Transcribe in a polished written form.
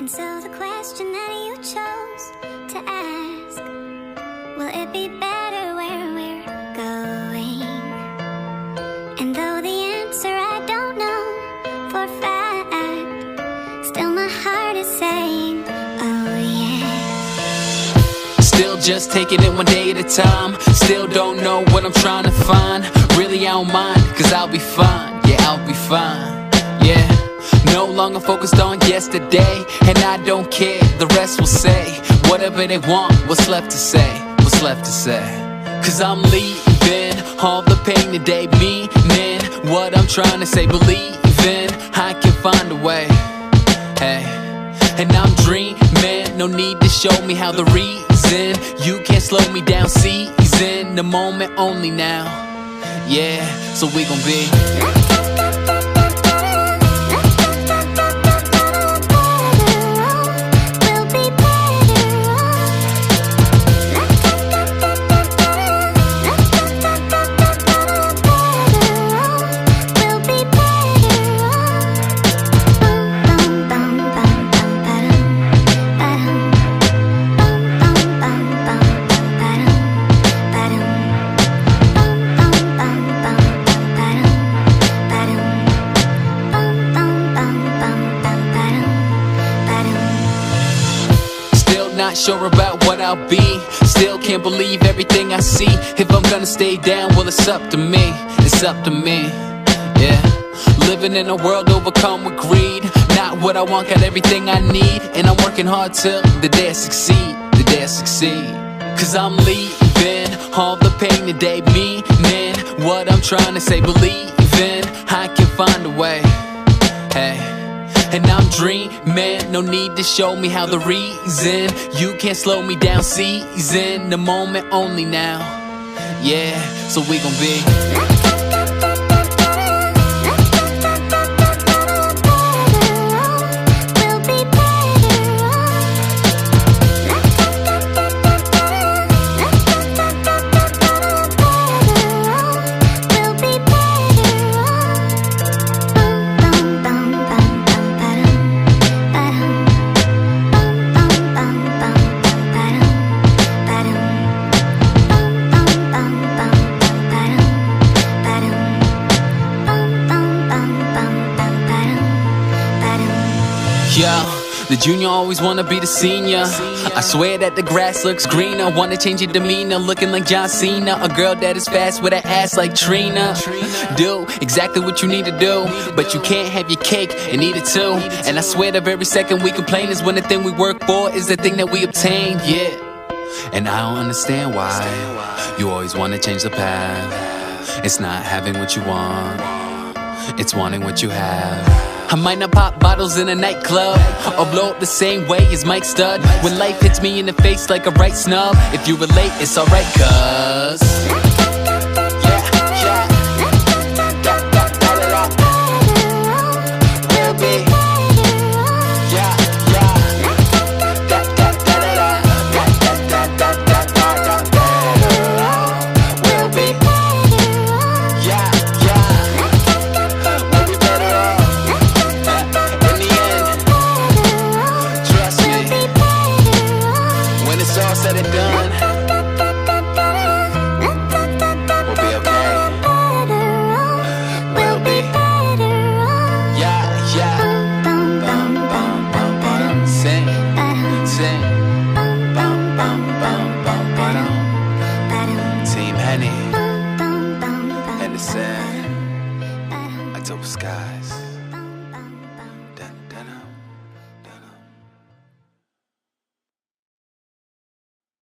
And so the question that you chose to ask, will it be better where we're going? And though the answer I don't know for fact, still my heart is saying, oh yeah. Still just taking it one day at a time. Still don't know what I'm trying to find. Really I don't mind, cause I'll be fine. Yeah, I'll be fine. Yeah. No longer focused on yesterday, and I don't care, the rest will say whatever they want, what's left to say, what's left to say. Cause I'm leaving all the pain today, meaning what I'm trying to say, believing I can find a way. Hey, and I'm dreaming, no need to show me how the reason you can't slow me down, seizing the moment only now. Yeah, so we gon' be not sure about what I'll be. Still can't believe everything I see. If I'm gonna stay down, well it's up to me. It's up to me, yeah. Living in a world overcome with greed. Not what I want, got everything I need. And I'm working hard till the day I succeed. The day I succeed. Cause I'm leaving all the pain today, meaning what I'm trying to say, believing I can find a way. Hey, and I'm dreaming, no need to show me how the reason you can't slow me down, seizing the moment only now. Yeah, so we gon' be the junior always wanna be the senior. I swear that the grass looks greener. Wanna change your demeanor, looking like John Cena. A girl that is fast with an ass like Trina. Do exactly what you need to do, but you can't have your cake and eat it too. And I swear that every second we complain is when the thing we work for is the thing that we obtain. Yeah. And I don't understand why you always wanna change the path. It's not having what you want, it's wanting what you have. I might not pop bottles in a nightclub or blow up the same way as Mike Stud. When life hits me in the face like a right snub, if you relate, it's alright, cuz said and done, we'll be okay. We'll be, yeah, yeah. Sing, sing. Team Henny, Henderson, October Skies.